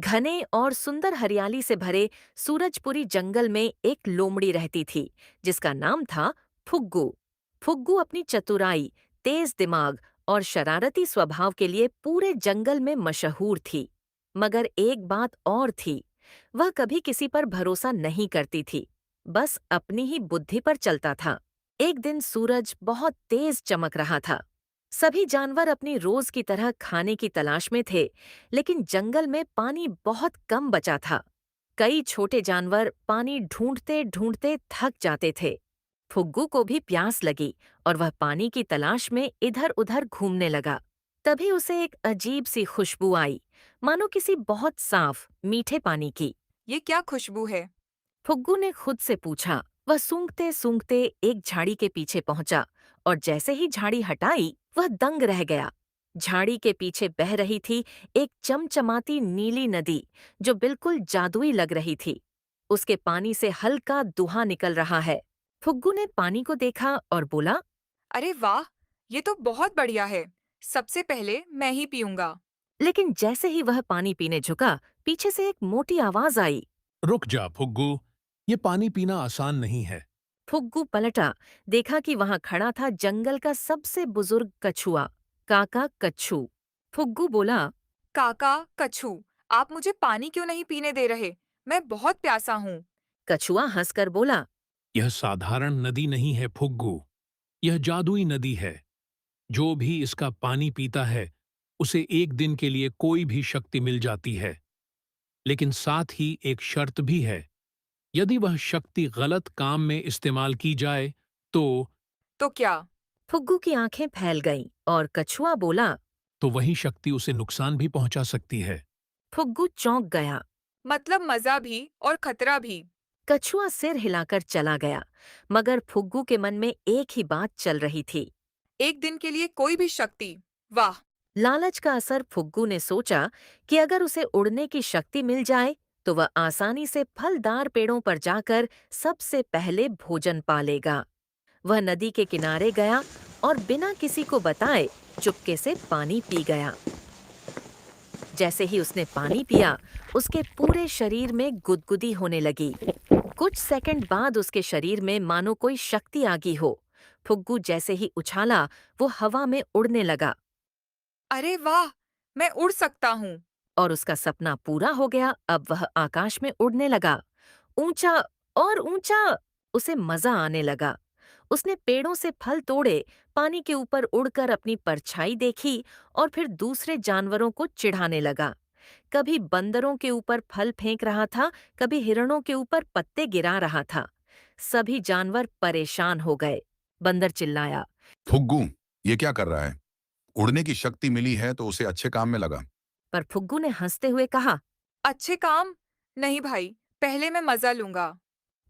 घने और सुंदर हरियाली से भरे सूरजपुरी जंगल में एक लोमड़ी रहती थी जिसका नाम था फुग्गू। फुग्गू अपनी चतुराई, तेज दिमाग और शरारती स्वभाव के लिए पूरे जंगल में मशहूर थी। मगर एक बात और थी, वह कभी किसी पर भरोसा नहीं करती थी, बस अपनी ही बुद्धि पर चलता था। एक दिन सूरज बहुत तेज चमक रहा था। सभी जानवर अपनी रोज की तरह खाने की तलाश में थे, लेकिन जंगल में पानी बहुत कम बचा था। कई छोटे जानवर पानी ढूंढते ढूंढते थक जाते थे। फुग्गू को भी प्यास लगी और वह पानी की तलाश में इधर उधर घूमने लगा। तभी उसे एक अजीब सी खुशबू आई, मानो किसी बहुत साफ मीठे पानी की। ये क्या खुशबू है? फुग्गू ने खुद से पूछा। वह सूंघते सूंघते एक झाड़ी के पीछे पहुंचा और जैसे ही झाड़ी हटाई वह दंग रह गया। झाड़ी के पीछे बह रही थी एक चमचमाती नीली नदी जो बिल्कुल जादुई लग रही थी। उसके पानी से हल्का धुआं निकल रहा है। फुग्गू ने पानी को देखा और बोला, अरे वाह! ये तो बहुत बढ़िया है। सबसे पहले मैं ही पीऊंगा। लेकिन जैसे ही वह पानी पीने झुका, पीछे से एक मोटी आवाज आई। रुक जा फुग्गू, ये पानी पीना आसान नहीं है। फुग्गू पलटा, देखा कि वहां खड़ा था जंगल का सबसे बुजुर्ग कछुआ, काका कच्छू। फुग्गू बोला, काका, कछू, आप मुझे पानी क्यों नहीं पीने दे रहे? मैं बहुत प्यासा हूँ। कछुआ हंसकर बोला, यह साधारण नदी नहीं है फुग्गू, यह जादुई नदी है। जो भी इसका पानी पीता है, उसे एक दिन के लिए कोई भी शक्ति मिल जाती है। लेकिन साथ ही एक शर्त भी है, यदि वह शक्ति गलत काम में इस्तेमाल की जाए, तो क्या? फुग्गू की आंखें फैल गईं और कछुआ बोला। तो वही शक्ति उसे नुकसान भी पहुंचा सकती है। फुग्गू चौंक गया। मतलब मजा भी और खतरा भी। कछुआ सिर हिलाकर चला गया, मगर फुग्गू के मन में एक ही बात चल रही थी। एक दिन के लिए कोई भी शक्ति। वाह! लालच का असर। फुग्गू ने सोचा कि अगर उसे उड़ने की शक्ति मिल जाए तो वह आसानी से फलदार पेड़ों पर जाकर सबसे पहले भोजन पा लेगा। वह नदी के किनारे गया और बिना किसी को बताए चुपके से पानी पी गया। जैसे ही उसने पानी पिया, उसके पूरे शरीर में गुदगुदी होने लगी। कुछ सेकंड बाद उसके शरीर में मानो कोई शक्ति आ गई हो। फुग्गू जैसे ही उछाला, वो हवा में उड़ने लगा अरे वाह! मैं उड़ सकता हूँ। और उसका सपना पूरा हो गया। अब वह आकाश में उड़ने लगा, ऊंचा और ऊंचा। उसे मजा आने लगा। उसने पेड़ों से फल तोड़े, पानी के ऊपर उड़कर अपनी परछाई देखी और फिर दूसरे जानवरों को चिढ़ाने लगा। कभी बंदरों के ऊपर फल फेंक रहा था, कभी हिरणों के ऊपर पत्ते गिरा रहा था। सभी जानवर परेशान हो गए। बंदर चिल्लाया, फुग्गू, ये क्या कर रहा है? उड़ने की शक्ति मिली है तो उसे अच्छे काम में लगा। पर फुग्गू ने हंसते हुए कहा। अच्छे काम? नहीं भाई, पहले मैं मजा लूंगा।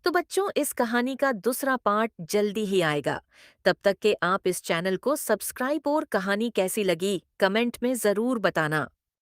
तो बच्चों, इस कहानी का दूसरा पार्ट जल्दी ही आएगा। तब तक के आप इस चैनल को सब्सक्राइब और कहानी कैसी लगी कमेंट में जरूर बताना।